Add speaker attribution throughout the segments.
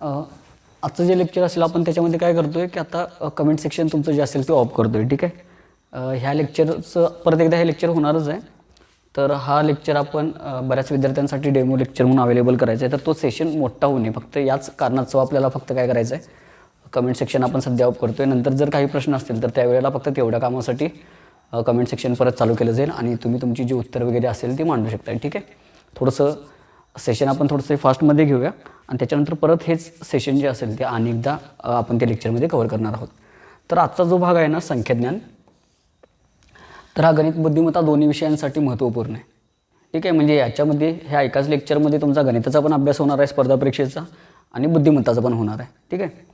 Speaker 1: आजचं जे लेक्चर असेल आपण त्याच्यामध्ये काय करतो आहे की आता कमेंट सेक्शन तुमचं जे असेल ते ऑफ करतो आहे. ठीक आहे. ह्या लेक्चरचं परत एकदा हे लेक्चर होणारच आहे. तर हा लेक्चर आपण बऱ्याच विद्यार्थ्यांसाठी डेमो लेक्चर म्हणून अवेलेबल करायचा आहे. तर तो सेशन मोठा होऊ नये फक्त याच कारणाचं आपल्याला फक्त काय करायचं आहे, कमेंट सेक्शन आपण सध्या ऑफ करतो आहे. नंतर जर काही प्रश्न असतील तर त्यावेळेला फक्त तेवढ्या कामासाठी कमेंट सेक्शन परत चालू केलं जाईल आणि तुम्ही तुमची जी उत्तर वगैरे असेल ती मांडू शकता. ठीक आहे. थोडंसं सेशन आपण थोडंसं फास्टमध्ये घेऊया आणि त्याच्यानंतर परत हेच सेशन जे असेल ते अनेकदा आपण त्या लेक्चरमध्ये कव्हर करणार आहोत. तर आजचा जो भाग आहे ना, संख्याज्ञान, तर हा गणित बुद्धिमत्ता दोन्ही विषयांसाठी महत्त्वपूर्ण आहे. ठीक आहे. म्हणजे याच्यामध्ये ह्या एकाच लेक्चरमध्ये तुमचा गणिताचा पण अभ्यास होणार आहे, स्पर्धा परीक्षेचा, आणि बुद्धिमत्ताचा पण होणार आहे. ठीक आहे.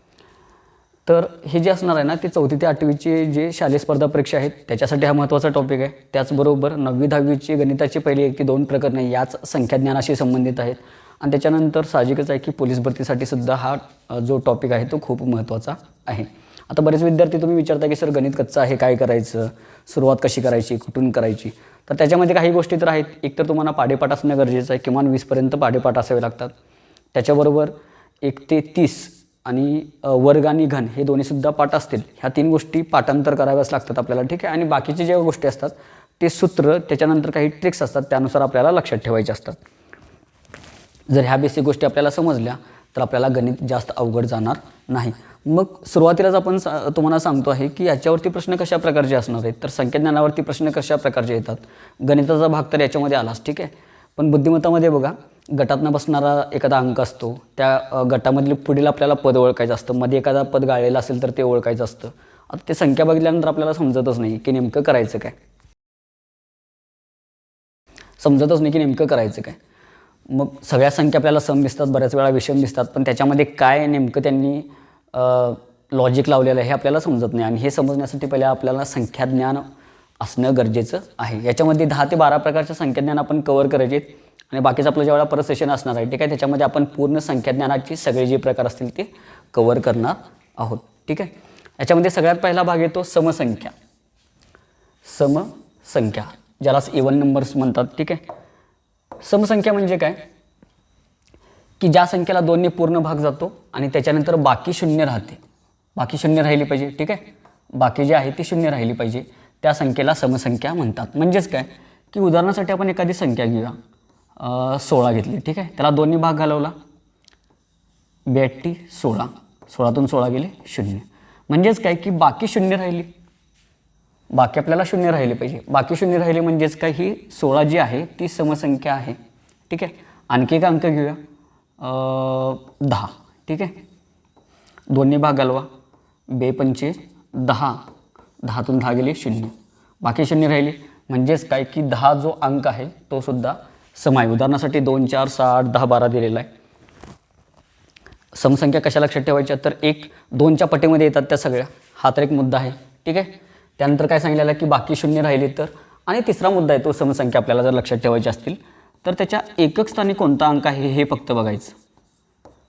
Speaker 1: तर हे जे असणार आहे ना, ते 4थी ते 8वीचे जे शालेय स्पर्धा परीक्षा आहेत त्याच्यासाठी हा महत्त्वाचा टॉपिक आहे. त्याचबरोबर 9वी 10वीची गणिताची पहिली 1 ते 2 प्रकरणे याच संख्याज्ञानाशी संबंधित आहेत. आणि त्याच्यानंतर साहजिकच आहे की पोलीस भरतीसाठी सुद्धा हा जो टॉपिक आहे तो खूप महत्त्वाचा आहे. आता बरेच विद्यार्थी तुम्ही विचारता की सर गणित कच्चं आहे, काय करायचं, सुरुवात कशी करायची, कुठून करायची. तर त्याच्यामध्ये काही गोष्टी तर आहेत. एक तर तुम्हाला पाढेपाठ असणं गरजेचं आहे, किमान 20पर्यंत पाढेपाठ असावे लागतात. त्याच्याबरोबर 1 ते 30 आणि वर्ग आणि घन हे दोन्हीसुद्धा पाठ असतील. ह्या 3 गोष्टी पाठांतर कराव्याच लागतात आपल्याला. ठीक आहे. आणि बाकीचे ज्या गोष्टी असतात ते सूत्र, त्याच्यानंतर काही ट्रिक्स असतात त्यानुसार आपल्याला लक्षात ठेवायचे असतात. जर ह्या बेसिक गोष्टी आपल्याला समजल्या तर आपल्याला गणित जास्त अवघड जाणार नाही. मग सुरुवातीलाच आपण तुम्हाला सांगतो आहे की याच्यावरती प्रश्न कशा प्रकारचे असणार आहेत. तर संख्याज्ञानावरती प्रश्न कशा प्रकारचे येतात. गणिताचा भाग तर याच्यामध्ये आलाच. ठीक आहे. पण बुद्धिमत्तामध्ये बघा, गटातनं बसणारा एखादा अंक असतो, त्या गटामधील पुढील आपल्याला पद ओळखायचं असतं, मध्ये एखादा पद गाळलेलं असेल तर ते ओळखायचं असतं. आता ते संख्या बघितल्यानंतर आपल्याला समजतच नाही की नेमकं करायचं काय, मग सगळ्या संख्या आपल्याला सम दिसतात, बऱ्याच वेळा विषम दिसतात, पण त्याच्यामध्ये काय नेमकं त्यांनी लॉजिक लावलेलं आहे हे आपल्याला समजत नाही. आणि हे समजण्यासाठी पहिले आपल्याला संख्याज्ञान असणं गरजेचं आहे. याच्यामध्ये 10 ते 12 प्रकारच्या संख्याज्ञान आपण कव्हर करायचे आहेत आणि बाकीचं आपलं ज्यावेळेला परत सेशन असणार आहे. ठीक आहे. त्याच्यामध्ये आपण पूर्ण संख्याज्ञानाची सगळे जे प्रकार असतील ते कव्हर करणार आहोत. ठीक आहे. याच्यामध्ये सगळ्यात पहिला भाग येतो समसंख्या. समसंख्या ज्यालाच इव्हन नंबर्स म्हणतात. ठीक आहे. समसंख्या म्हणजे काय की ज्या संख्येला 2 ने पूर्ण भाग जातो आणि त्याच्यानंतर बाकी शून्य राहते, बाकी शून्य राहिली पाहिजे. ठीक आहे. बाकी जे आहे ती शून्य राहिली पाहिजे, त्या संख्येला समसंख्या म्हणतात. म्हणजेच काय की उदाहरणासाठी आपण एखादी संख्या घेऊया, 16 घेतली. ठीक आहे. त्याला 2 ने भाग घालवला, 82 16, 16तून 16 गेले 0. म्हणजेच काय की बाकी शून्य राहिली, बाकी आपल्याला शून्य राहिले पाहिजे. बाकी शून्य राहिले म्हणजेच काय, ही 16 जी आहे ती समसंख्या आहे. ठीक आहे. आणखी एक अंक घेऊया, 10. ठीक आहे. 2 ने भाग घालवा, 2 पंचे 10, 10तून 10 गेले 0, बाकी शून्य राहिली. म्हणजेच काय की 10 जो अंक आहे तो सुद्धा सम आहे. उदाहरणासाठी 2 4 6 8 10 12 दिलेला आहे. समसंख्या कशा लक्षात ठेवायच्या, तर 1 2च्या पटीमध्ये येतात त्या सगळ्या. हा तर एक मुद्दा आहे. ठीक आहे. त्यानंतर काय सांगितलेलं आहे की बाकी शून्य राहिली तर, आणि तिसरा मुद्दा आहे तो समसंख्या आपल्याला जर लक्षात ठेवायची असतील तर त्याच्या एकक स्थानी कोणता अंक आहे हे फक्त बघायचं,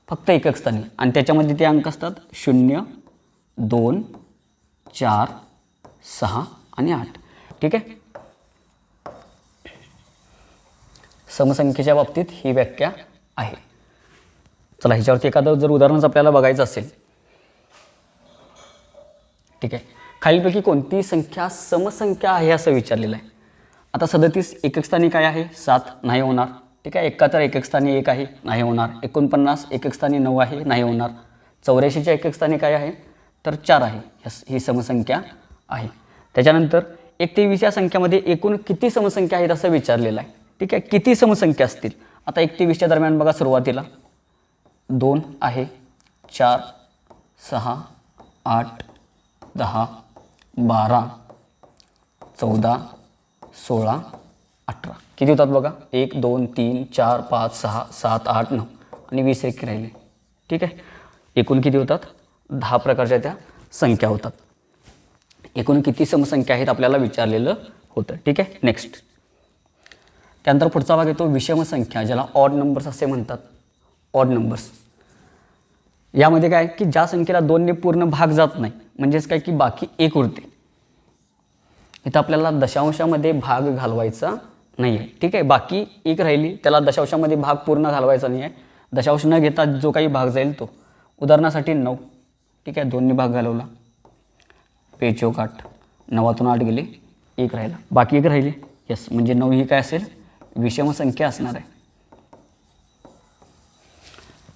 Speaker 1: फक्त एकक स्थानी. आणि त्याच्यामध्ये ते अंक असतात 0 2 4 6 आणि 8. ठीक आहे. समसंख्येच्या बाबतीत ही व्याख्या आहे. चला ह्याच्यावरती एखादं जर उदाहरणच आपल्याला बघायचं असेल. ठीक आहे. खालीलपैकी कोणती संख्या समसंख्या आहे असं विचारलेलं आहे. आता 37 एकक स्थानी काय आहे, 7, नाही होणार. ठीक आहे. 71 एकक स्थानी 1 आहे, नाही होणार. 49 एकक स्थानी 9 आहे, नाही होणार. 84च्या एकक स्थानी काय आहे, तर 4 आहे. ही समसंख्या आहे. त्याच्यानंतर 1 ते 20 या संख्यामध्ये एकूण किती समसंख्या आहेत असं विचारलेलं आहे. ठीक आहे. किती समसंख्या असतील. आता 1 ते 20च्या दरम्यान बघा, सुरुवातीला 2 आहे, 4 6 8 10 12 14 16 18 किती होतात बघा, 1 2 3 4 5 6 7 8 9 आणि 20 एक राहिले. ठीक आहे. एकूण किती होतात, 10 प्रकारच्या त्या संख्या होतात. एकूण किती समसंख्या आहेत आपल्याला विचारलेलं होतं. ठीक आहे. नेक्स्ट त्यानंतर पुढचा भाग येतो विषम संख्या, ज्याला ऑड नंबर्स असे म्हणतात. ऑड नंबर्स यामध्ये काय की ज्या संख्येला 2 ने पूर्ण भाग जात नाही, म्हणजेच काय की बाकी 1 उरते. इथं आपल्याला दशांशामध्ये भाग घालवायचा नाही आहे. ठीक आहे. बाकी 1 राहिली, त्याला दशांशामध्ये भाग पूर्ण घालवायचा नाही आहे. दशांश न घेता जो काही भाग जाईल तो उदाहरणासाठी 9, ठीक आहे, 2नी भाग घालवला, 5×8, 9तून 8 गेले, 1 राहिला, बाकी 1 राहिले. यस, म्हणजे 9 ही काय असेल, विषम संख्या असणार आहे.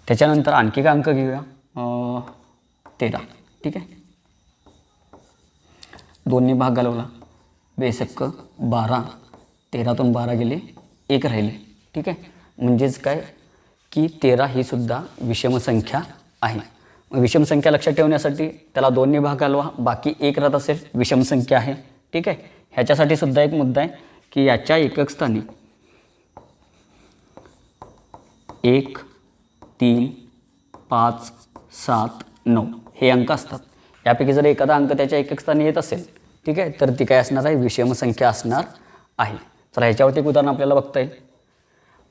Speaker 1: त्याच्यानंतर आणखी काय अंक घेऊया, 13, ठीक आहे, 2नी भाग घालवला, 2×12, 13तून 12 गेले, 1 राहिले, ठीक आहे. म्हणजेच काय की 13 ही सुद्धा विषम संख्या आहे. विषम संख्या लक्षात ठेवण्यासाठी त्याला 2नी भाग घालवा, बाकी 1 राहत असेल, विषम संख्या आहे, ठीक आहे. ह्याच्यासाठी सुद्धा एक मुद्दा आहे की याच्या एकक स्थानी 1, 3, 5, 7, 9 हे अंक असतात. यापैकी जर एखादा अंक त्याच्या एकक स्थानी येत असेल, ठीक आहे, तर ती काय असणार आहे, विषम संख्या असणार आहे. तर ह्याच्यावरती एक उदाहरण आपल्याला बघता येईल.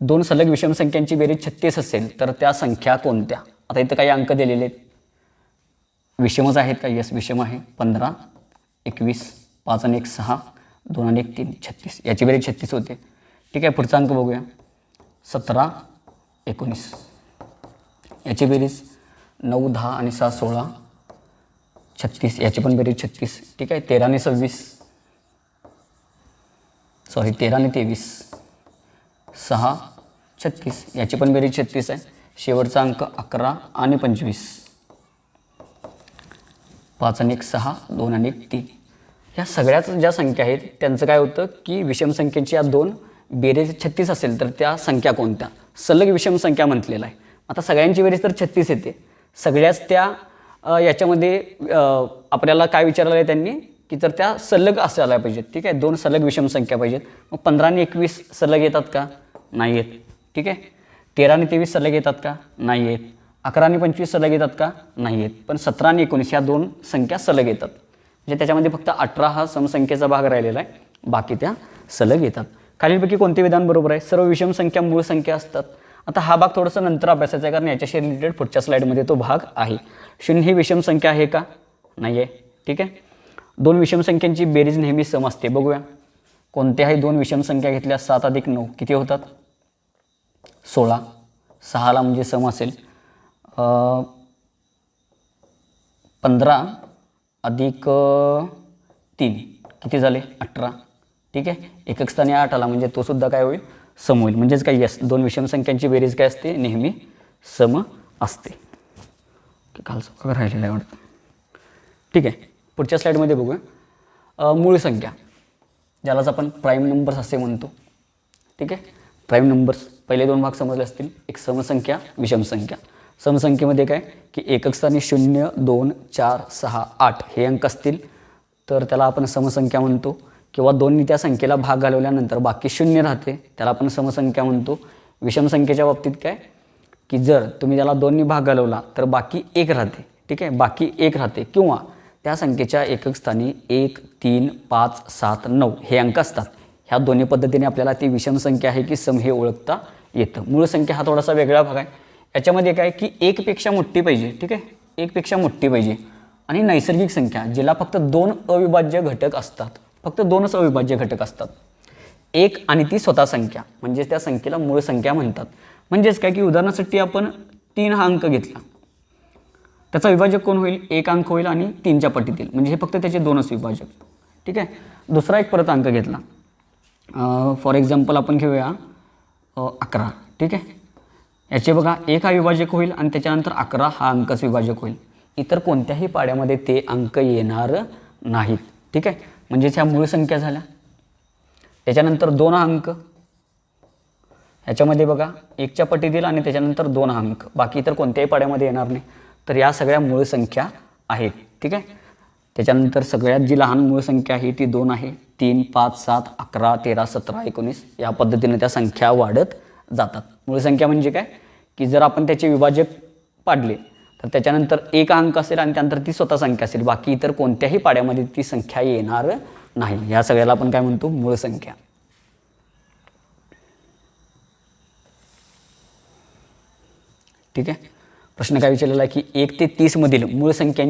Speaker 1: 2 सलग विषम संख्यांची बेरीज 36 असेल तर त्या संख्या कोणत्या. आता इथं काही अंक दिलेले आहेत, विषमच आहेत का, यस विषम आहे. 15, 21, 5 आणि 1 6, 2 आणि 1 3, 36, याची बेरीज 36 होते, ठीक आहे. पुढचा अंक बघूया, 17, 19, याची बेरीज 9, 10 आणि 6 16, 36, याची पण बेरीज 36, ठीक आहे. 13 आणि 23, 6, 36, याची पण बेरीज 36 आहे. शेवटचा अंक 11 आणि 25, 5 आणि 1 6, 2 आणि 1 3, ह्या सगळ्याच ज्या संख्या आहेत त्यांचं काय होतं की विषम संख्येची या 2 बेरीज 36 असेल तर त्या संख्या कोणत्या, सलग विषम संख्या म्हटलेलं आहे. आता सगळ्यांची बेरीज तर 36 येते, सगळ्याच त्या याच्यामध्ये आपल्याला काय विचारलं आहे त्यांनी की तर त्या सलग असायला पाहिजेत, ठीक आहे. 2 सलग विषम संख्या पाहिजेत. मग 15 आणि 21 सलग येतात का, नाही येत, ठीक आहे. 13 आणि 23 सलग येतात का, नाही येत. 11 आणि 25 सलग येतात का, नाही येत. पण 17 आणि 19 ह्या 2 संख्या सलग येतात. म्हणजे त्याच्यामध्ये फक्त 18 हा समसंख्येचा भाग राहिलेला आहे, बाकी त्या सलग येतात. खालीलपैकी कोणते विधान बरोबर आहे, सर्व विषम संख्या मूळ संख्या असतात. आता हा भाग थोडंसं नंतर अभ्यासाचा आहे कारण याच्याशी रिलेटेड पुढच्या स्लाईडमध्ये तो भाग आहे. 0 ही विषम संख्या आहे का, नाही आहे, ठीक आहे. 2 विषम संख्यांची बेरीज नेहमी सम असते. बघूया कोणत्याही 2 विषम संख्या घेतल्या, 7 अधिक 9 किती होतात, 16. 6ला म्हणजे सम असेल 15 अधिक 3 किती झाले, 18, ठीक आहे. एकक स्थानी 8 आला म्हणजे तो सुद्धा काय होईल, सम होईल. म्हणजेच काय, यस 2 विषम संख्यांची बेरीज काय असते, नेहमी सम असते. कालचं वगैरे राहिलेलं आहे वाटतं, ठीक आहे. पुढच्या स्लाईडमध्ये बघूया मूळ संख्या, ज्यालाच आपण प्राईम नंबर्स असे म्हणतो, ठीक आहे. प्राईम नंबर्स पहिले 2 भाग समजले असतील, एक समसंख्या, विषम संख्या. समसंख्येमध्ये काय की एकक स्थानी 0 2 4 6 8 हे अंक असतील तर त्याला आपण समसंख्या म्हणतो. किंवा 2नी त्या संख्येला भाग घालवल्यानंतर बाकी 0 राहते त्याला आपण समसंख्या म्हणतो. विषम संख्येच्या बाबतीत काय की जर तुम्ही त्याला 2नी भाग घालवला तर बाकी 1 राहते, ठीक आहे, बाकी 1 राहते. किंवा त्या संख्येच्या एकक स्थानी 1 3 5 7 9 हे अंक असतात. ह्या दोन्ही पद्धतीने आपल्याला ती विषम संख्या आहे की सम हे ओळखता येतं. मूळ संख्या हा थोडासा वेगळा भाग आहे. याच्यामध्ये काय की 1 पेक्षा मोठी पाहिजे, ठीक आहे, 1 पेक्षा मोठी पाहिजे. आणि नैसर्गिक संख्या जिला फक्त 2 अविभाज्य घटक असतात, फक्त 2च अविभाज्य घटक असतात, 1 आणि ती स्वतः संख्या, म्हणजे त्या संख्येला मूळ संख्या म्हणतात. म्हणजेच काय की उदाहरणासाठी आपण 3 हा अंक घेतला, त्याचा विभाजक कोण होईल, 1 अंक होईल आणि 3च्या पटीतील, म्हणजे हे फक्त त्याचे 2च विभाजक, ठीक आहे. दुसरा एक परत अंक घेतला, फॉर एक्झाम्पल आपण घेऊया 11, ठीक आहे. याचे बघा 1 हा विभाजक होईल आणि त्याच्यानंतर 11 हा अंकच विभाजक होईल. इतर कोणत्याही पाड्यामध्ये ते अंक येणार नाहीत, ठीक आहे. म्हणजेच ह्या मूळ संख्या झाल्या. त्याच्यानंतर 2 अंक, ह्याच्यामध्ये बघा 1च्या पटीतील आणि त्याच्यानंतर 2 अंक, बाकी इतर कोणत्याही पाड्यामध्ये येणार नाही. तर या सगळ्या मूळ संख्या आहेत, ठीक आहे. त्याच्यानंतर सगळ्यात जी लहान मूळ संख्या आहे ती 2 आहे. 3 5 7 11 13 17 19 या पद्धतीने त्या संख्या वाढत जातात. मूळ संख्या म्हणजे काय की जर आपण त्याचे विभाजक पाडले तर त्याच्यानंतर 1 अंक असेल आणि त्यानंतर ती स्वतः संख्या असेल, बाकी इतर कोणत्याही पाड्यामध्ये ती संख्या येणार नाही. या सगळ्याला आपण काय म्हणतो, मूळ संख्या. ठीक आहे. प्रश्न काय विचारलेला आहे की 1 ते 30 मधील मूळ संख्या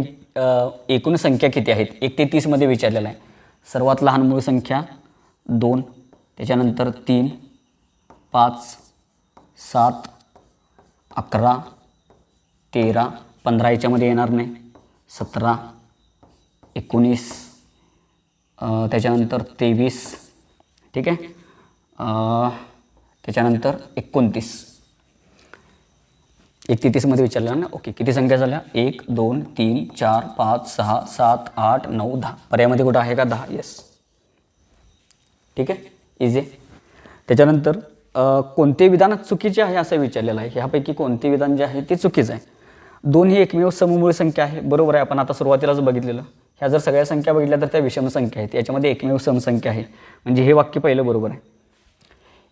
Speaker 1: एकूण संख्या किती आहेत. 1 ते 30 मध्ये विचारलेला आहे. सर्वात लहान मूळ संख्या 2, त्याच्यानंतर 3 5 7 11 13 15 याच्यामध्ये येणार नाही, 17, 19, त्याच्यानंतर 23, ठीक आहे, त्याच्यानंतर 29, 31मध्ये विचारलं ना. ओके, किती संख्या झाल्या? 1 2 3 4 5 6 7 8 9 10. पर्यायामध्ये कुठं आहे का? 10. येस, ठीक आहे, इझी. त्याच्यानंतर कोणते विधान चुकीचे आहे असं विचारलेलं आहे. ह्यापैकी कोणते विधान जे आहे ते चुकीचं आहे? 2 ही एकमेव सममूळ संख्या आहे. बरोबर आहे, आपण आता सुरुवातीलाच बघितलेलं. ह्या जर सगळ्या संख्या बघितल्या तर त्या विषम संख्या आहेत. याच्यामध्ये एकमेव समसंख्या आहे, म्हणजे हे वाक्य पहिलं बरोबर आहे.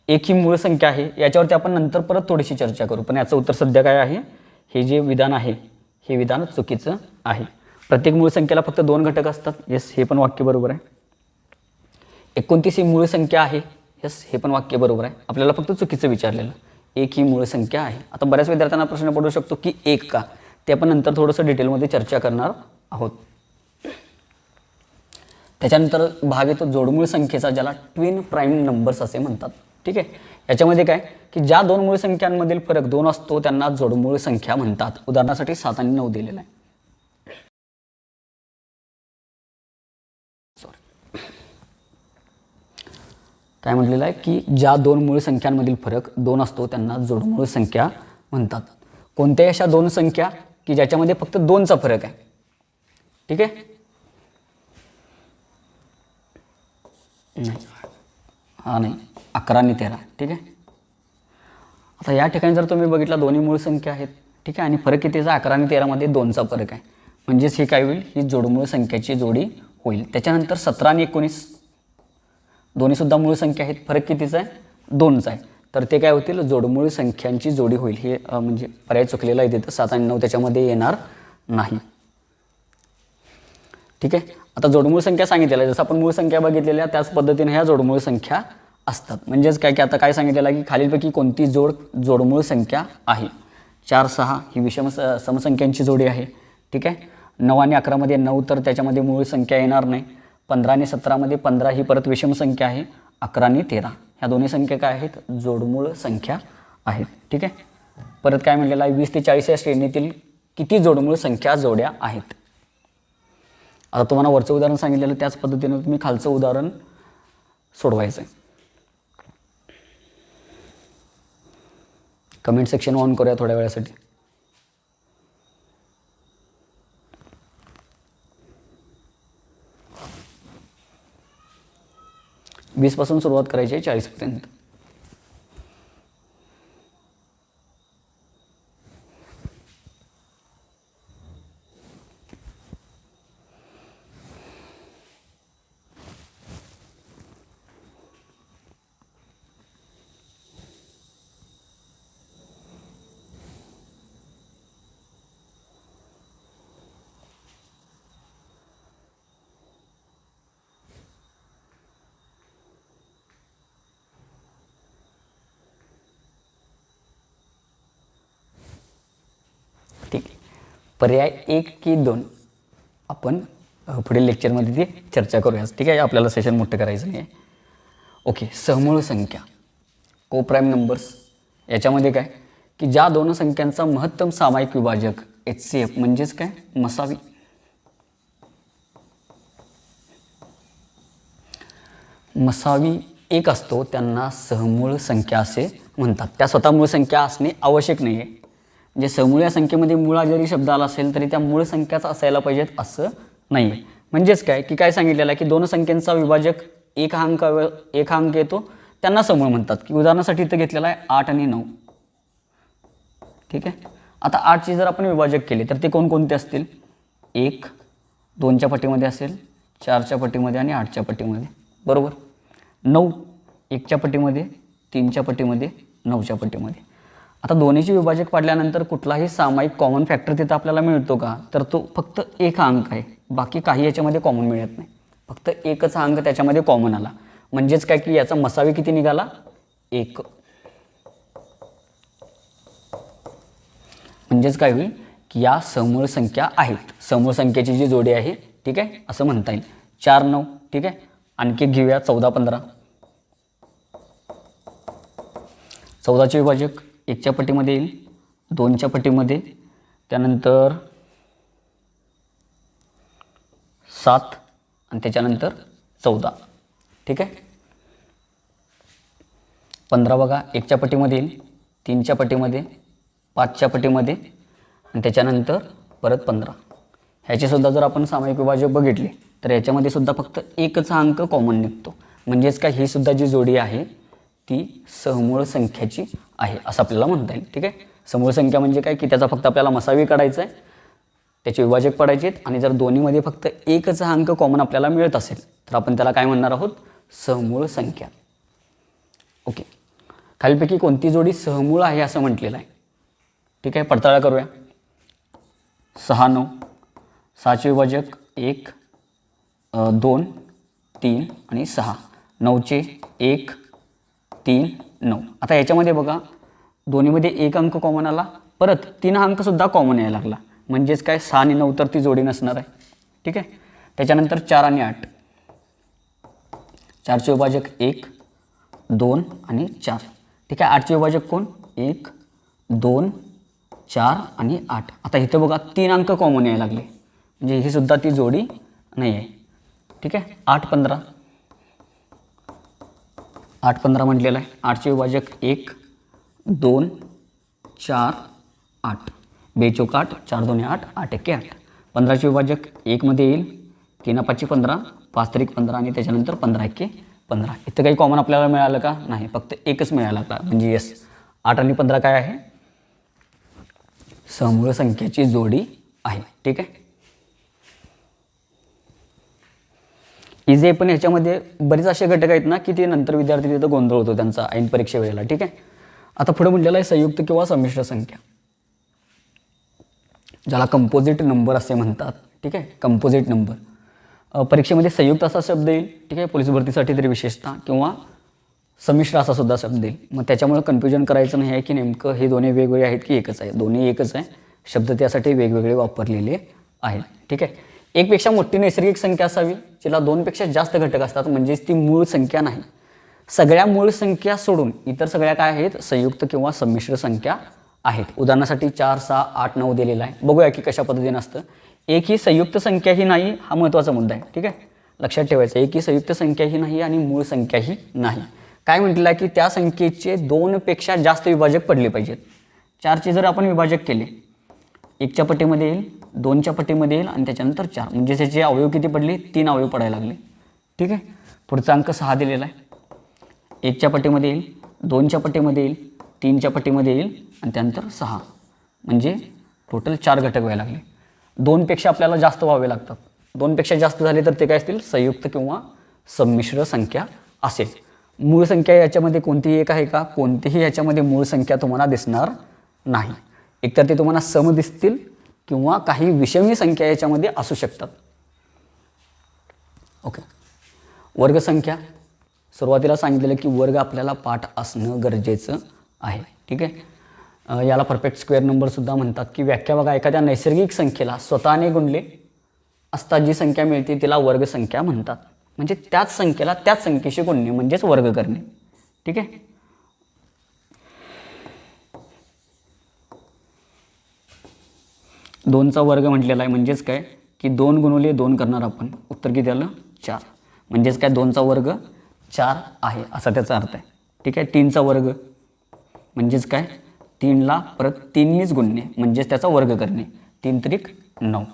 Speaker 1: 1 ही मूळ संख्या आहे, याच्यावरती आपण नंतर परत थोडीशी चर्चा करू, पण याचं उत्तर सध्या काय आहे? हे जे विधान आहे हे विधान चुकीचं आहे. प्रत्येक मूळ संख्येला फक्त 2 घटक असतात. येस, हे पण वाक्य बरोबर आहे. 29 ही मूळ संख्या आहे. येस, हे पण वाक्य बरोबर आहे. आपल्याला फक्त चुकीचं विचारलेलं. 1 ही मूळ संख्या आहे. आता बऱ्याच विद्यार्थ्यांना प्रश्न पडू शकतो की 1 का? ते आपण नंतर थोडंसं डिटेलमध्ये चर्चा करणार आहोत. त्याच्यानंतर भाग येतो जोडमूळ संख्येचा, ज्याला ट्विन प्राईम नंबर्स असे म्हणतात. ठीक आहे, याच्यामध्ये काय की ज्या 2 मूळ संख्यांमधील फरक 2 असतो त्यांना जोडमूळ संख्या म्हणतात. उदाहरणासाठी 7 आणि 9 दिलेला आहे. काय म्हटलेलं आहे की ज्या 2 मूळ संख्यांमधील फरक 2 असतो त्यांना जोडमूळ संख्या म्हणतात. कोणत्याही अशा 2 संख्या की ज्याच्यामध्ये फक्त 2चा फरक आहे? ठीक आहे, नाही, हा नाही, 11 आणि 13. ठीक आहे, आता या ठिकाणी जर तुम्ही बघितला दोन्ही मूळ संख्या आहेत. ठीक आहे, आणि फरक कितीचा? 11 आणि 13 मध्ये 2चा फरक आहे. म्हणजेच ही काय होईल? ही जोडमूळ संख्याची जोडी होईल. त्याच्यानंतर 17 आणि 19 दोन्ही सुद्धा मूळ संख्या आहेत. फरक कितीचा आहे? 2चा आहे. तर ते काय होतील? जोडमूळ संख्यांची जोडी होईल. हे म्हणजे पर्याय चुकलेला आहे तिथं. 7 आणि 9 त्याच्यामध्ये येणार नाही. ठीक आहे, आता जोडमूळ संख्या सांगितलेल्या आहे. जसं आपण मूळ संख्या बघितलेल्या त्याच पद्धतीने ह्या जोडमूळ संख्या असतात. म्हणजेच काय की आता काय सांगितलेलं आहे की खालीलपैकी कोणती जोडमूळ संख्या आहे? 4, 6 ही विषम समसंख्यांची जोडी आहे. ठीक आहे, 9 आणि 11 मध्ये 9 तर त्याच्यामध्ये मूळ संख्या येणार नाही. 15 आणि 17 मध्ये 15 ही परत विषम संख्या आहे. 11 आणि 13 ह्या दोन्ही संख्या काय आहेत? जोडमूळ संख्या आहेत. ठीक आहे, परत काय म्हटलेलं आहे? 20 ते 40 या श्रेणीतील किती जोडमूळ संख्या जोड्या आहेत? आता तुम्हाला वरचं उदाहरण सांगितलेलं त्याच पद्धतीने तुम्ही खालचं उदाहरण सोडवायचं आहे. कमेंट सेक्शन ऑन करूया थोड्या वेळासाठी. वीस पासून सुरुवात करायची आहे 40 पर्यंत. ठीक आहे, पर्याय 1 की 2 आपण पुढील लेक्चरमध्ये ती चर्चा करूया. ठीक आहे, आपल्याला सेशन मोठं करायचं नाही आहे. ओके, सहमूळ संख्या, को प्राईम नंबर्स, याच्यामध्ये काय की ज्या 2 संख्यांचा महत्तम सामायिक विभाजक HCF म्हणजेच काय? मसावी. मसावी 1 असतो त्यांना सहमूळ संख्या असे म्हणतात. त्या स्वतः मूळ संख्या असणे आवश्यक नाही आहे. म्हणजे समूळ या संख्येमध्ये मूळ जरी शब्द आला असेल तरी त्या मूळ संख्याच असायला पाहिजेत असं नाही आहे. म्हणजेच काय की काय सांगितलेलं आहे की 2 संख्यांचा विभाजक एक हा अंक येतो त्यांना समूळ म्हणतात. की उदाहरणासाठी इथं घेतलेला आहे 8 आणि 9. ठीक आहे, आता 8ची जर आपण विभाजक केले तर ते कोणकोणते असतील? 1 2च्या पटीमध्ये असेल, 4च्या पटीमध्ये आणि 8च्या पटीमध्ये. बरोबर. 9 1च्या पटीमध्ये, 3च्या पटीमध्ये, 9च्या पटीमध्ये. आता दोन्हीची विभाजक पाडल्यानंतर कुठलाही सामायिक कॉमन फॅक्टर तिथं आपल्याला मिळतो का? तर तो फक्त 1 हा अंक आहे. बाकी काही याच्यामध्ये कॉमन मिळत नाही. फक्त एकच हा अंक त्याच्यामध्ये कॉमन आला. म्हणजेच काय की याचा मसावी किती निघाला? 1. म्हणजेच काय होईल की या समूळ संख्या आहेत. समूळ संख्येची जी जोडी आहे, ठीक आहे, असं म्हणता येईल. 4 9. ठीक आहे, आणखी घेऊया 14 15. 14चे विभाजक 1च्या पटीमध्ये येईल, 2च्या पटीमध्ये, त्यानंतर 7 आणि त्याच्यानंतर 14. ठीक आहे. 15 बघा 1च्या पटीमध्ये येईल, 3च्या पटीमध्ये, 5च्या पटीमध्ये आणि त्याच्यानंतर परत 15. ह्याचेसुद्धा जर आपण सामायिक विभाजक बघितले तर याच्यामध्ये सुद्धा फक्त एकच अंक कॉमन निघतो. म्हणजेच काय, ही सुद्धा जी जोडी आहे ती सहमूळ संख्याची आहे असं आपल्याला म्हणता येईल. ठीक आहे. समूळ संख्या म्हणजे काय की त्याचा फक्त आपल्याला मसावी काढायचा आहे, त्याचे विभाजक पडायचे आहेत आणि जर दोन्हीमध्ये फक्त एकच अंक कॉमन आपल्याला मिळत असेल तर आपण त्याला काय म्हणणार आहोत, सहमूळ संख्या. ओके. खालीलपैकी कोणती जोडी सहमूळ आहे असं म्हटलेलं आहे. ठीक आहे. पडताळा करूया. 6 9, 6चे विभाजक 1 2 3 आणि 6, 9चे 1 3 9. आता याच्यामध्ये बघा दोन्हीमध्ये एक अंक कॉमन आला, परत 3 अंकसुद्धा कॉमन यायला लागला. म्हणजेच काय 6 आणि 9 तर ती जोडी नसणार आहे. ठीक आहे. त्याच्यानंतर 4 आणि 8, 4चे विभाजक 1 2 आणि 4. ठीक आहे. 8चे विभाजक कोण, 1 2 4 आणि 8. आता इथं बघा 3 अंक कॉमन यायला लागले, म्हणजे ही सुद्धा ती जोडी नाही आहे. ठीक आहे. 8 15, 8 15 म्हटलेलं आहे. 8चे विभाजक 1 2 4 8, 2 चौक 8, 4 2 8, 8 1 8. 15चे विभाजक 1 मध्ये येईल, 3 5 15, 5 3 15 आणि त्याच्यानंतर 15 1 15. इथं काही कॉमन आपल्याला मिळालं का, नाही, फक्त एकच मिळाला का, म्हणजे यस 8 आणि 15 काय आहे, समूळ संख्येची जोडी आहे. ठीक आहे. इझी आहे, पण ह्याच्यामध्ये बरेच असे घटक आहेत ना की ते नंतर विद्यार्थी तिथं गोंधळ होतो त्यांचा ऐन परीक्षे वेळेला. ठीक आहे. आता पुढे म्हटलेलं आहे संयुक्त किंवा संमिश्र संख्या, ज्याला कंपोजिट नंबर असे म्हणतात. ठीक आहे. कंपोजिट नंबर परीक्षेमध्ये संयुक्त असा शब्द येईल. ठीक आहे. पोलीस भरतीसाठी तरी विशेषतः, किंवा संमिश्र असा सुद्धा शब्द येईल. मग त्याच्यामुळे कन्फ्युजन करायचं नाही आहे की नेमकं हे दोन्ही वेगवेगळे आहेत की एकच आहे. दोन्ही एकच आहे, शब्द त्यासाठी वेगवेगळे वापरलेले आहेत. ठीक आहे. एकपेक्षा मोठी नैसर्गिक संख्या असावी जिला 2 पेक्षा जास्त घटक असतात, म्हणजेच ती मूळ संख्या नाही. सगळ्या मूळ संख्या सोडून इतर सगळ्या काय आहेत, संयुक्त किंवा संमिश्र संख्या आहेत. उदाहरणासाठी 4 6 8 9 दिलेला आहे. बघूया की कशा पद्धतीने असतं. एक ही संयुक्त संख्याही नाही, हा महत्त्वाचा मुद्दा आहे. ठीक आहे. लक्षात ठेवायचं, एक ही संयुक्त संख्याही नाही आणि मूळ संख्याही नाही. काय म्हटलं की त्या संख्येचे 2 पेक्षा जास्त विभाजक पडले पाहिजेत. 4चे जर आपण विभाजक केले, 1च्या पटीमध्ये येईल, 2च्या पटीमध्ये येईल आणि त्याच्यानंतर 4, म्हणजे त्याचे अवयव किती पडले, 3 अवयव पडायला लागले. ठीक आहे. पुढचा अंक 6 दिलेला आहे. 1च्या पटीमध्ये येईल, 2च्या पटीमध्ये येईल, 3च्या पटीमध्ये येईल आणि त्यानंतर 6, म्हणजे टोटल 4 घटक व्हायला लागले. 2 पेक्षा आपल्याला जास्त व्हावे लागतात. 2 पेक्षा जास्त झाले तर ते काय असतील, संयुक्त किंवा संमिश्र संख्या असेल. मूळ संख्या याच्यामध्ये कोणतीही एक आहे का, कोणतीही याच्यामध्ये मूळ संख्या तुम्हाला दिसणार नाही. एकतर ते तुम्हाला सम दिसतील किंवा काही विषमी संख्या याच्यामध्ये असू शकतात. ओके. वर्गसंख्या, सुरुवातीला सांगितलेलं की वर्ग आपल्याला पाठ असणं गरजेचं आहे. ठीक आहे. याला परफेक्ट स्क्वेअर नंबरसुद्धा म्हणतात. की व्याख्या बघा, एखाद्या नैसर्गिक संख्येला स्वतःने गुणले असता जी संख्या मिळते तिला वर्गसंख्या म्हणतात. म्हणजे त्याच संख्येला त्याच संख्येशी गुणणे म्हणजेच वर्ग करणे. ठीक आहे. दोनचा वर्ग म्हटलेला आहे, म्हणजेच काय की 2 गुणिले 2 करणार आपण, उत्तर किती आलं, 4. म्हणजेच काय 2चा वर्ग 4 आहे असा त्याचा अर्थ आहे. ठीक आहे. 3चा वर्ग म्हणजेच काय, 3ला परत 3नीच गुणणे म्हणजेच त्याचा वर्ग करणे. 3 त्रिक 9,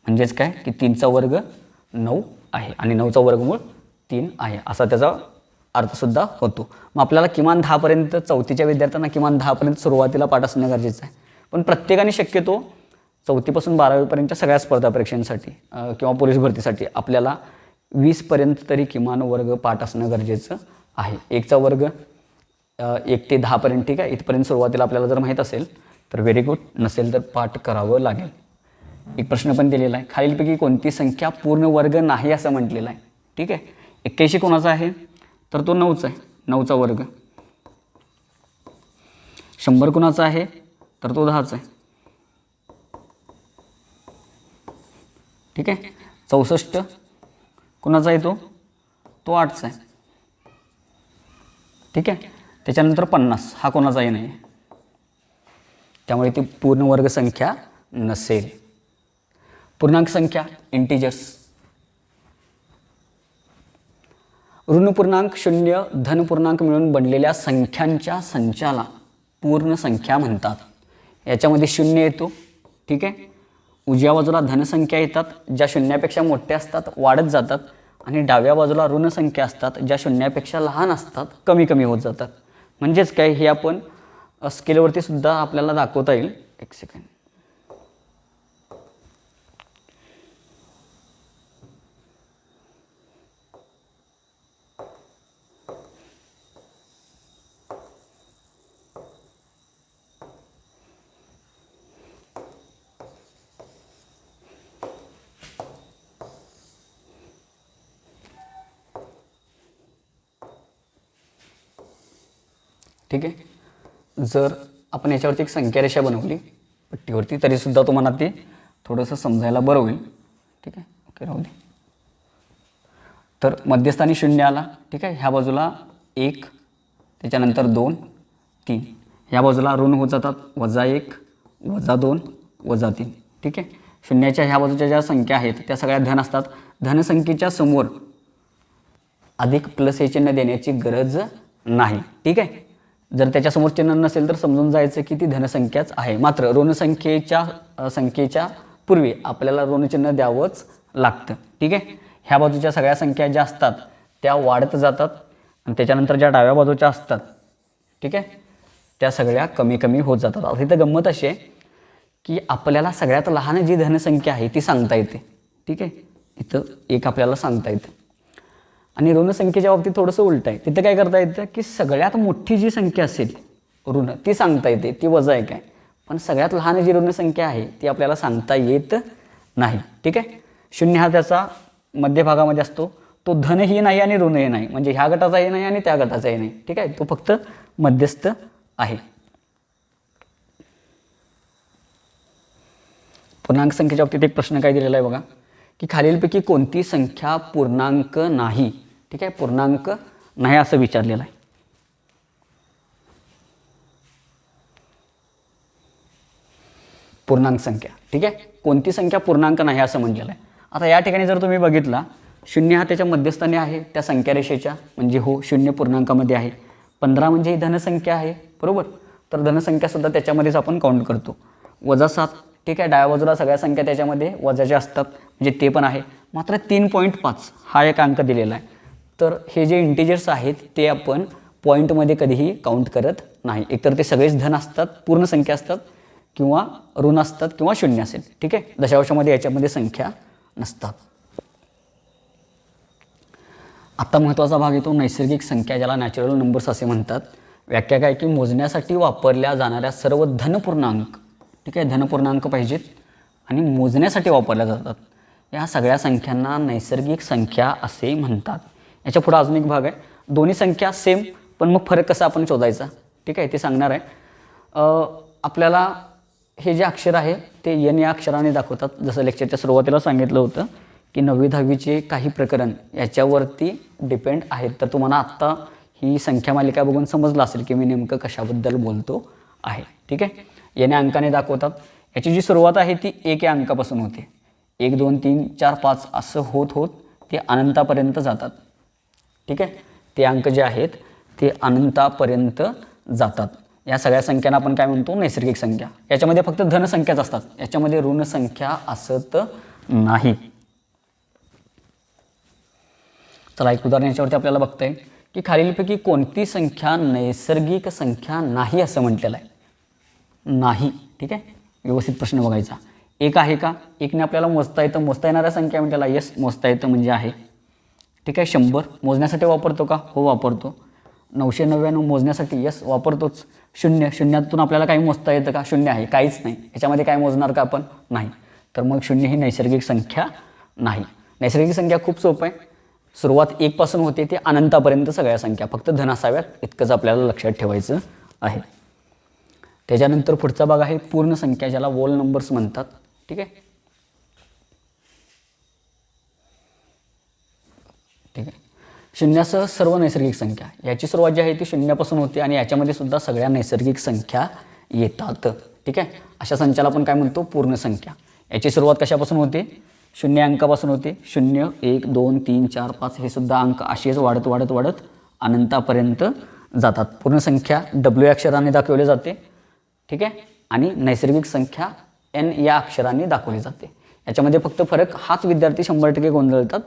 Speaker 1: म्हणजेच काय की 3चा वर्ग 9 आहे आणि 9चा वर्गमूळ 3 आहे असा त्याचा अर्थसुद्धा होतो. मग आपल्याला किमान 10 पर्यंत, चौथीच्या विद्यार्थ्यांना किमान 10 पर्यंत सुरुवातीला पाठ असणं गरजेचं आहे. पण प्रत्येकाने शक्यतो 4थी पासून 12वी पर्यंतच्या सगळ्या स्पर्धा परीक्षांसाठी किंवा पोलीस भरतीसाठी आपल्याला 20 पर्यंत तरी किमान वर्ग पाठ असणं गरजेचं आहे. 1चा वर्ग 1 ते 10 पर्यंत. ठीक आहे. इथपर्यंत सुरुवातीला आपल्याला जर माहीत असेल तर व्हेरी गुड, नसेल तर पाठ करावं लागेल. एक प्रश्न पण दिलेला आहे, खालीलपैकी कोणती संख्या पूर्ण वर्ग नाही असं म्हटलेलं आहे. ठीक आहे. 81 कोणाचा आहे, तर तो 9चा आहे, 9चा वर्ग. 100 कोणाचा आहे, तर तो 10चा आहे. ठीक आहे. 64 कोणाचा आहे, तो 8चा आहे. ठीक आहे. त्याच्यानंतर 50 हा कोणाचाही नाही आहे, त्यामुळे ती पूर्ण वर्ग संख्या नसेल. पूर्णांक संख्या इंटिजर्स. ऋण पूर्णांक, शून्य, धन पूर्णांक मिळून बनलेल्या संख्यांच्या संचाला पूर्ण संख्या म्हणतात. याच्यामध्ये शून्य येतो, ठीक आहे. उजव्या बाजूला धनसंख्या येतात, ज्या शून्यापेक्षा मोठ्या असतात, वाढत जातात. आणि डाव्या बाजूला ऋण संख्या असतात, ज्या शून्यापेक्षा लहान असतात, कमी कमी होत जातात. म्हणजेच काय, हे आपण स्केलवरती सुद्धा आपल्याला दाखवता येईल. एक सेकंड. ठीक आहे. जर आपण याच्यावरती एक संख्या रेषा बनवली पट्टीवरती, तरीसुद्धा तुम्हाला ते थोडंसं समजायला बरं होईल. ठीक आहे. ओके, राहू दे. तर मध्यस्थानी शून्य आला, ठीक आहे. ह्या बाजूला 1, त्याच्यानंतर 2, 3. ह्या बाजूला ऋण होत जातात, -1, -2, -3. ठीक आहे. शून्याच्या ह्या बाजूच्या ज्या संख्या आहेत त्या सगळ्या धन असतात. धनसंख्येच्या समोर अधिक प्लस हे चिन्ह देण्याची गरज नाही. ठीक आहे. जर त्याच्यासमोर चिन्ह नसेल तर समजून जायचं की ती धनसंख्याच आहे. मात्र संख्येच्या पूर्वी आपल्याला ऋणचिन्ह द्यावंच लागतं. ठीक आहे. ह्या बाजूच्या सगळ्या संख्या ज्या असतात त्या वाढत जातात आणि त्याच्यानंतर ज्या डाव्या बाजूच्या असतात, ठीक आहे, त्या सगळ्या कमी कमी होत जातात. आता इथं गंमत अशी आहे की आपल्याला सगळ्यात लहान जी धनसंख्या आहे ती सांगता येते. ठीक आहे. इथं एक आपल्याला सांगता येते. आणि ऋणसंख्येच्या बाबतीत थोडंसं उलटं आहे. तिथं काय करता येतं की सगळ्यात मोठी जी संख्या असेल ऋण ती सांगता येते, ती वजा एक आहे. पण सगळ्यात लहान जी ऋणसंख्या आहे ती आपल्याला सांगता येत नाही. ठीक आहे. शून्य हा त्याचा मध्यभागामध्ये असतो. तो धनही नाही आणि ऋणही नाही, म्हणजे ह्या गटाचाही नाही आणि त्या गटाचाही नाही. ठीक आहे. तो फक्त मध्यस्थ आहे. पूर्णांक संख्येच्या बाबतीत एक प्रश्न काय दिलेला आहे बघा, की खालीलपैकी कोणती संख्या पूर्णांक नाही. ठीक आहे. पूर्णांक नाही असं विचारलेलं आहे. पूर्णांक संख्या. ठीक आहे. कोणती संख्या पूर्णांक नाही असं म्हटलेलं आहे. आता या ठिकाणी जर तुम्ही बघितला, शून्य हा त्याच्या मध्यस्थानी आहे त्या संख्या रेषेच्या, म्हणजे हो शून्य पूर्णांकामध्ये आहे. 15 म्हणजे ही धनसंख्या आहे, बरोबर. तर धनसंख्यासुद्धा त्याच्यामध्येच आपण काउंट करतो. -7. ठीक आहे. डाव्या बाजूला सगळ्या संख्या त्याच्यामध्ये वजाच्या असतात, म्हणजे ते पण आहे. मात्र 3.5 हा एक अंक दिलेला आहे. तर हे जे इंटिजर्स आहेत ते आपण पॉईंटमध्ये कधीही काउंट करत नाही. एकतर ते सगळेच धन असतात, पूर्ण संख्या असतात, किंवा ऋण असतात, किंवा शून्य असेल. ठीक आहे. दशांशामध्ये याच्यामध्ये संख्या नसतात. आता महत्त्वाचा भाग येतो नैसर्गिक संख्या, ज्याला नॅचरल नंबर्स असे म्हणतात. व्याख्या काय की मोजण्यासाठी वापरल्या जाणाऱ्या सर्व धनपूर्णांक, ठीक आहे, धनपूर्णांक पाहिजेत आणि मोजण्यासाठी वापरल्या जातात, या सगळ्या संख्यांना नैसर्गिक संख्या असे म्हणतात. याच्या पुढे अजून एक भाग आहे, दोन्ही संख्या सेम, पण मग फरक कसा आपण शोधायचा, ठीक आहे, ते सांगणार आहे. आपल्याला हे जे अक्षर आहे ते n या अक्षराने दाखवतात. जसं लेक्चरच्या सुरुवातीला सांगितलं होतं की 9वी 10वीचे काही प्रकरण याच्यावरती डिपेंड आहेत. तर तुम्हाला आत्ता ही संख्या मालिका बघून समजलं असेल की मी नेमकं कशाबद्दल बोलतो आहे. ठीक आहे. n या अंकाने दाखवतात. याची जी सुरुवात आहे ती 1 या अंकापासून होते. 1 2 3 4 5 असं होत होत ते अनंतापर्यंत जातात. ठीक आहे. ते अंक जे आहेत ते अनंतापर्यंत जातात. या सगळ्या संख्यांना आपण काय म्हणतो, नैसर्गिक संख्या. याच्यामध्ये फक्त धनसंख्याच असतात, याच्यामध्ये ऋण संख्या असत नाही. चला एक उदाहरण याच्यावरती आपल्याला बघता येईल की खालीलपैकी कोणती संख्या नैसर्गिक संख्या नाही असं म्हटलेलं आहे. नाही. ठीक आहे. व्यवस्थित प्रश्न बघायचा. 1 आहे का, 1ने आपल्याला मोजता येतं, मोजता येणाऱ्या संख्या म्हटल्याला यस, मोजता येतं म्हणजे आहे. ठीक आहे. 100 मोजण्यासाठी वापरतो का, हो वापरतो. 999 मोजण्यासाठी यस वापरतोच. 0 शून्यातून आपल्याला काही मोजता येतं का, 0 आहे, काहीच नाही, याच्यामध्ये काय मोजणार का आपण, नाही. तर मग 0 ही नैसर्गिक संख्या नाही. नैसर्गिक संख्या खूप सोपं आहे. सुरुवात 1 पासून होते ते अनंतापर्यंत सगळ्या संख्या फक्त धन असाव्यात इतकंच आपल्याला लक्षात ठेवायचं आहे. त्याच्यानंतर पुढचा भाग आहे पूर्ण संख्या, ज्याला होल नंबर्स म्हणतात. ठीक आहे. ठीक आहे. शून्यासह सर्व नैसर्गिक संख्या, याची सुरुवात जी आहे ती 0 पासून होते आणि याच्यामध्ये सुद्धा सगळ्या नैसर्गिक संख्या येतात. ठीक आहे. अशा संख्याला आपण काय म्हणतो, पूर्ण संख्या. याची सुरुवात कशापासून होते, शून्य अंकापासून होते. 0 1 2 3 4 5 हे सुद्धा अंक असेच वाढत वाढत वाढत अनंतापर्यंत जातात. पूर्ण संख्या W अक्षराने दाखवली जाते, ठीक आहे. आणि नैसर्गिक संख्या N या अक्षराने दाखवली जाते. याच्यामध्ये फक्त फरक हाच विद्यार्थी 100% गोंधळतात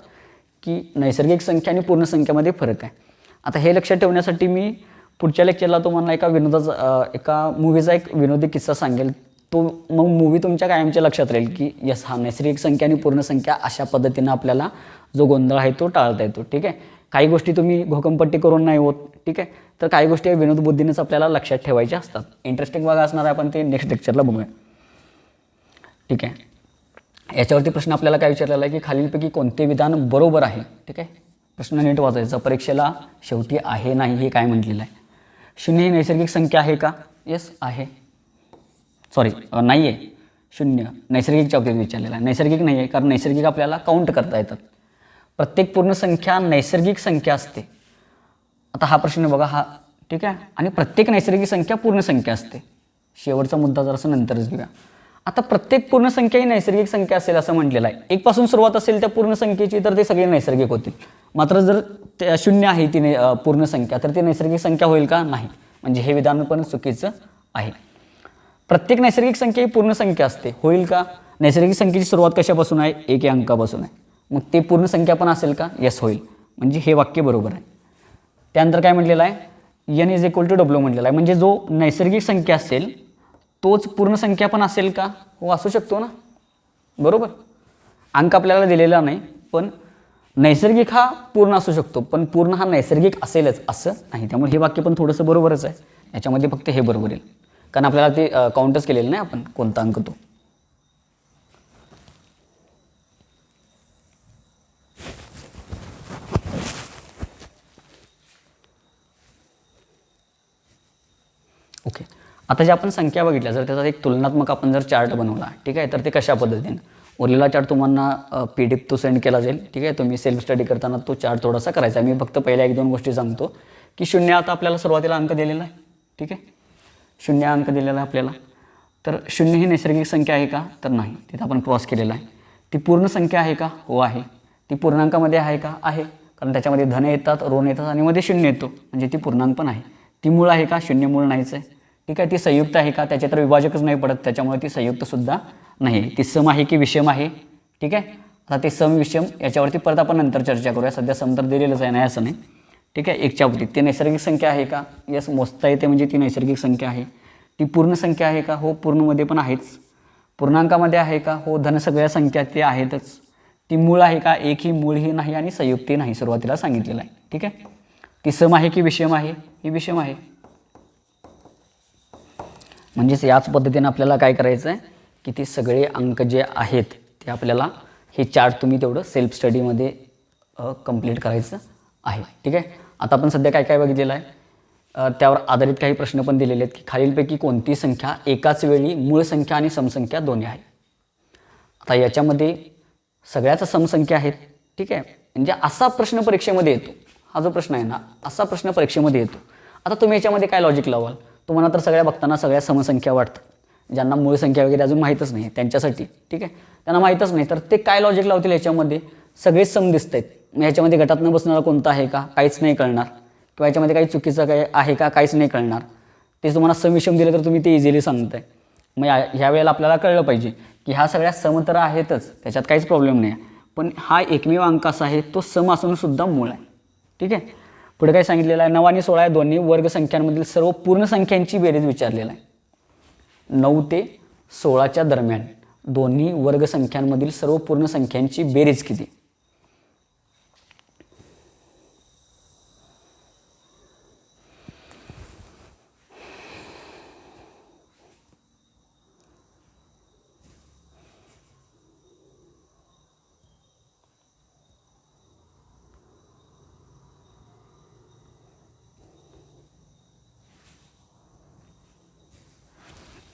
Speaker 1: की नैसर्गिक संख्या आणि पूर्ण संख्यामध्ये फरक आहे. आता हे लक्षात ठेवण्यासाठी मी पुढच्या लेक्चरला तुम्हाला एका मूवीचा एक विनोदी किस्सा सांगेल. तो मग मूवी तुमच्या कायमच्या लक्षात राहील की यस, हा नैसर्गिक संख्या आणि पूर्ण संख्या अशा पद्धतीनं आपल्याला जो गोंधळ आहे तो टाळता येतो, ठीक आहे. काही गोष्टी तुम्ही घोकंपट्टी करून नाही होत, ठीक आहे. तर काही गोष्टी विनोद बुद्धीनेच आपल्याला लक्षात ठेवायच्या असतात. इंटरेस्टिंग भाग असणार आहे, आपण ते नेक्स्ट लेक्चरला बघूया, ठीक आहे. याच्यावरती प्रश्न आपल्याला काय विचारलेला आहे की खालीलपैकी कोणते विधान बरोबर आहे, ठीक आहे. प्रश्न नीट वाचायचा. परीक्षेला शेवटी आहे नाही हे काय म्हटलेलं आहे. 0 ही नैसर्गिक संख्या आहे का, यस आहे, सॉरी नाही आहे. 0 नैसर्गिकच्या बाबतीत विचारलेला आहे. नैसर्गिक नाही आहे, कारण नैसर्गिक आपल्याला काउंट करता येतात. प्रत्येक पूर्ण संख्या नैसर्गिक संख्या असते. आता हा प्रश्न बघा, हा ठीक आहे. आणि प्रत्येक नैसर्गिक संख्या पूर्ण संख्या असते. शेवटचा मुद्दा जरासं नंतरच घेऊया. आता प्रत्येक पूर्ण संख्या ही नैसर्गिक संख्या असेल असं म्हटलेलं आहे. 1 पासून सुरुवात असेल त्या पूर्ण संख्येची तर ते सगळे नैसर्गिक होतील. मात्र जर 0 आहे ती पूर्ण संख्या तर ती नैसर्गिक संख्या होईल का, नाही. म्हणजे हे विधान पण चुकीचं आहे. प्रत्येक नैसर्गिक संख्या ही पूर्ण संख्या असते, होईल का. नैसर्गिक संख्येची सुरुवात कशापासून आहे, 1 या अंकापासून आहे. मग ते पूर्ण संख्या पण असेल का, यस होईल. म्हणजे हे वाक्य बरोबर आहे. त्यानंतर काय म्हटलेलं आहे, N = W म्हटलेलं आहे. म्हणजे जो नैसर्गिक संख्या असेल तोच पूर्ण संख्या पण असेल का, हो असू शकतो ना, बरोबर. अंक आपल्याला दिलेला नाही, पण नैसर्गिक हा पूर्ण असू शकतो, पण पूर्ण हा नैसर्गिक असेलच असं नाही. त्यामुळे हे वाक्य पण थोडंसं बरोबरच आहे. याच्यामध्ये फक्त हे बरोबर येईल, कारण आपल्याला ते काउंटच केलेलं नाही आपण कोणता अंक तो. ओके. आता जे आपण संख्या बघितल्या, जर त्याचा एक तुलनात्मक आपण जर चार्ट बनवला, ठीक आहे, तर ते कशा पद्धतीने, उरलेला चार्ट तुम्हाला PDF तो सेंड केला जाईल, ठीक आहे. तुम्ही सेल्फ स्टडी करताना तो चार्ट थोडासा करायचा. मी फक्त पहिल्या 1-2 गोष्टी सांगतो की 0 आता आपल्याला सुरुवातीला अंक दिलेला आहे, ठीक आहे. 0 अंक दिलेला आहे आपल्याला. तर 0 ही नैसर्गिक संख्या आहे का, तर नाही. तिथं आपण क्रॉस केलेला आहे. ती पूर्ण संख्या आहे का, हो आहे. ती पूर्णांकामध्ये आहे का, आहे, कारण त्याच्यामध्ये धन येतात, ऋण येतात आणि मध्ये 0 येतो, म्हणजे ती पूर्णांक पण आहे. ती मूळ आहे का, 0 मूळ नाहीच आहे, ठीक आहे. ती संयुक्त आहे का, त्याच्या तर विभाजकच नाही पडत, त्याच्यामुळे ती संयुक्त सुद्धा नाही. ती सम आहे की विषम आहे, ठीक आहे. आता ते सम विषम याच्यावरती परत आपण नंतर चर्चा करूया. सध्या सम तर दिलेलंच आहे, नाही असं नाही, ठीक आहे. 1च्या बाबतीत ती नैसर्गिक संख्या आहे का, यस मोजता येते, म्हणजे ती नैसर्गिक संख्या आहे. ती पूर्ण संख्या आहे का, हो पूर्णमध्ये पण आहेच. पूर्णांकामध्ये आहे का, हो धन सगळ्या संख्या ते आहेतच. ती मूळ आहे का, 1 ही मूळ ही नाही आणि संयुक्तही नाही, सुरुवातीला सांगितलेलं आहे, ठीक आहे. ती सम आहे की विषम आहे, ही विषम आहे. म्हणजेच याच पद्धतीने आपल्याला काय करायचं आहे की ते सगळे अंक जे आहेत ते आपल्याला हे चार्ट तुम्ही तेवढं सेल्फ स्टडीमध्ये कंप्लीट करायचं आहे, ठीक आहे. आता आपण सध्या काय काय बघितलेलं आहे, त्यावर आधारित काही प्रश्न पण दिलेले आहेत की खालीलपैकी कोणती संख्या एकाच वेळी मूळ संख्या आणि समसंख्या दोन्ही आहे. आता याच्यामध्ये सगळ्याच समसंख्या आहेत, ठीक आहे. म्हणजे असा प्रश्न परीक्षेमध्ये येतो, हा जो प्रश्न आहे ना, असा प्रश्न परीक्षेमध्ये येतो. आता तुम्ही याच्यामध्ये काय लॉजिक लावाल, तुम्हाला तर सगळ्या बघताना सगळ्या समसंख्या वाटतात. ज्यांना मूळ संख्या वगैरे अजून माहीतच नाही त्यांच्यासाठी, ठीक आहे, त्यांना माहीतच नाही, तर ते काय लॉजिक लावतील, याच्यामध्ये सगळेच सम दिसत आहेत. मग याच्यामध्ये गटात न बसणारा कोणता आहे का, काहीच नाही कळणार. किंवा याच्यामध्ये काही चुकीचं काय आहे का, काहीच नाही कळणार. ते तुम्हाला सम विषम दिलं तर तुम्ही ते इझिली सांगताय. मग ह्या वेळेला आपल्याला कळलं पाहिजे की ह्या सगळ्या सम तर आहेतच, त्याच्यात काहीच प्रॉब्लेम नाही, पण हा एकमेव अंक असा आहे तो सम असून सुद्धा मूळ आहे, ठीक आहे. पुढे काय सांगितलेलं आहे, 9 आणि 16 या दोन्ही वर्ग संख्यांमधील सर्व पूर्ण संख्यांची बेरीज विचारलेलं आहे. 9 ते 16च्या दरम्यान दोन्ही वर्ग संख्यांमधील सर्व पूर्ण संख्यांची बेरीज किती.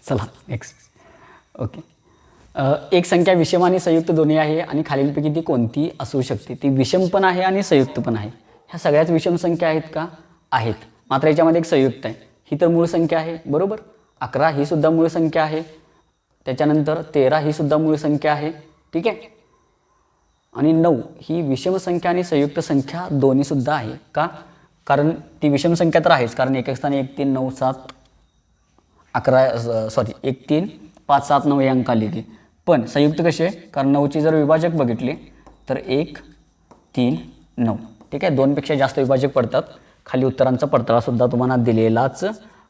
Speaker 1: चला नेक्स्ट. ओके. एक संख्या विषम आणि संयुक्त दोन्ही आहे आणि खालीलपैकी ती कोणती असू शकते. ती विषम पण आहे आणि संयुक्त पण आहे. ह्या सगळ्याच विषम संख्या आहेत का, आहेत. मात्र याच्यामध्ये एक संयुक्त आहे, ही तर मूळ संख्या आहे, बरोबर. 11 ही सुद्धा मूळ संख्या आहे, त्याच्यानंतर 13 ही सुद्धा मूळ संख्या आहे, ठीक आहे. आणि 9 ही विषम संख्या आणि संयुक्त संख्या दोन्ही सुद्धा आहे. का? कारण ती विषम संख्या तर आहेच, कारण एक स्थानी 1 3 9 7 11 सॉरी 1 3 5 7 9 हे अंक आले की. पण संयुक्त कसे आहे? कारण 9ची जर विभाजक बघितले तर 1 3 9, ठीक आहे. 2पेक्षा जास्त विभाजक पडतात. खाली उत्तरांचा पडताळा सुद्धा तुम्हाला दिलेलाच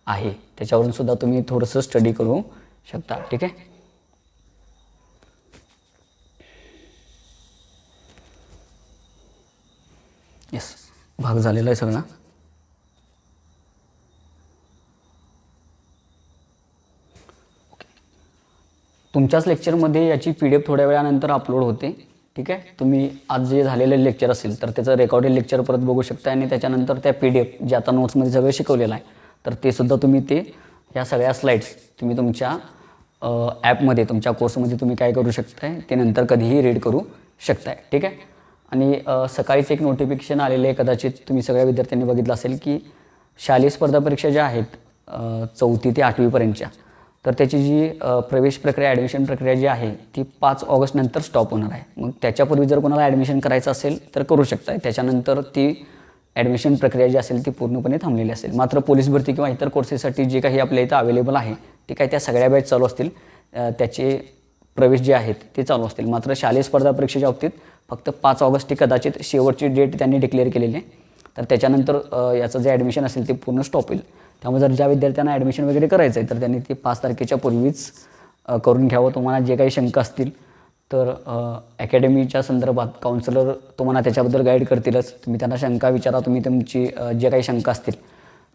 Speaker 1: आहे, त्याच्यावरून सुद्धा तुम्ही थोडंसं स्टडी करू शकता, ठीक आहे. येस, भाग झालेला आहे सगळा. तुमच्याच लेक्चरमध्ये याची PDF थोड्या वेळानंतर अपलोड होते, ठीक आहे. तुम्ही आज जे झालेलं लेक्चर असेल तर त्याचं रेकॉर्डेड लेक्चर परत बघू शकता आणि त्याच्यानंतर त्या PDF जे आता नोट्समध्ये सगळं शिकवलेलं आहे तर ते सुद्धा तुम्ही ह्या सगळ्या स्लाईड्स तुम्ही तुमच्या ॲपमध्ये तुमच्या कोर्समध्ये तुम्ही काय करू शकताय, ते नंतर कधीही रीड करू शकताय, ठीक आहे. आणि सकाळीच एक नोटिफिकेशन आलेलं आहे, कदाचित तुम्ही सगळ्या विद्यार्थ्यांनी बघितलं असेल की शालेय स्पर्धा परीक्षा ज्या आहेत 4थी ते 8वीपर्यंतच्या, तर त्याची जी प्रवेश प्रक्रिया ॲडमिशन प्रक्रिया जी आहे ती 5 ऑगस्ट नंतर स्टॉप होणार आहे. मग त्याच्यापूर्वी जर कोणाला ॲडमिशन करायचं असेल तर करू शकताय, त्याच्यानंतर ती ॲडमिशन प्रक्रिया जी असेल ती पूर्णपणे थांबलेली असेल. मात्र पोलीस भरती किंवा इतर कोर्सेससाठी जे काही आपल्या इथं अवेलेबल आहे, ठीक आहे, त्या सगळ्या बॅच चालू असतील, त्याचे प्रवेश जे आहेत ते चालू असतील. मात्र शालेय स्पर्धा परीक्षेच्या बाबतीत फक्त 5 ऑगस्ट ही कदाचित शेवटची डेट त्यांनी डिक्लेअर केलेली आहे, तर त्याच्यानंतर याचं जे ॲडमिशन असेल ते पूर्ण स्टॉप होईल. त्यामुळे जर ज्या विद्यार्थ्यांना ॲडमिशन वगैरे करायचं आहे तर त्यांनी ते 5 तारखेच्या पूर्वीच करून घ्यावं. तुम्हाला जे काही शंका असतील तर अकॅडमीच्या संदर्भात काउन्सिलर तुम्हाला त्याच्याबद्दल गाईड करतीलच. तुम्ही त्यांना शंका विचारा, तुम्ही तुमची जे काही शंका असतील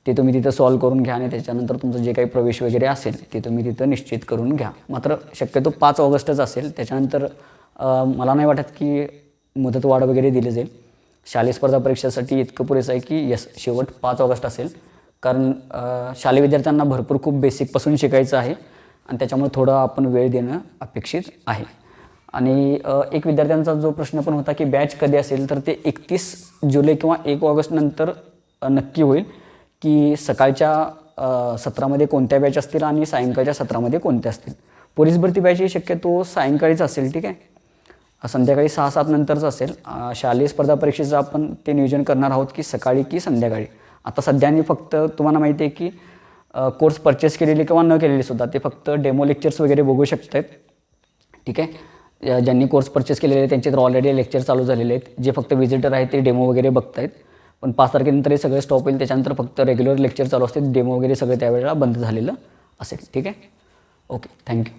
Speaker 1: ते तुम्ही तिथं सॉल्व करून घ्या आणि त्याच्यानंतर तुमचं जे काही प्रवेश वगैरे असेल ते तुम्ही तिथं निश्चित करून घ्या. मात्र शक्यतो 5 ऑगस्टच असेल, त्याच्यानंतर मला नाही वाटत की मुदतवाढ वगैरे दिली जाईल. शालेय स्पर्धा परीक्षेसाठी इतकं पुरेसं आहे की यस, शेवट 5 ऑगस्ट असेल, कारण शालेय विद्यार्थ्यांना भरपूर खूप बेसिकपासून शिकायचं आहे आणि त्याच्यामुळे थोडं आपण वेळ देणं अपेक्षित आहे. आणि एक विद्यार्थ्यांचा जो प्रश्न पण होता की बॅच कधी असेल, तर ते 31 जुलै किंवा 1 ऑगस्ट नंतर नक्की होईल की सकाळच्या सत्रामध्ये कोणत्या बॅच असतील आणि सायंकाळच्या सत्रामध्ये कोणत्या असतील. पोलीस भरती बॅच ही शक्यतो सायंकाळीच असेल, ठीक आहे, संध्याकाळी 6-7 नंतरच असेल. शालेय स्पर्धा परीक्षेचं आपण ते नियोजन करणार आहोत की सकाळी की संध्याकाळी. आता सध्याने फक्त तुम्हाला माहिती आहे की कोर्स परचेस केलेले किंवा न केलेले सुद्धा ते फक्त डेमो लेक्चर्स वगैरे बघू शकतात, ठीक आहे. ज्यांनी कोर्स परचेस केलेले त्यांचे तर ऑलरेडी लेक्चर चालू झालेले आहेत. जे फक्त व्हिजिटर आहेत ते डेमो वगैरे बघतायत. पण 5 तारखेनंतर हे सगळे स्टॉप होईल, त्याच्यानंतर फक्त रेग्युलर लेक्चर चालू असतील, डेमो वगैरे सगळं त्यावेळेला बंद झालेलं असेल, ठीक आहे. Okay, thank you.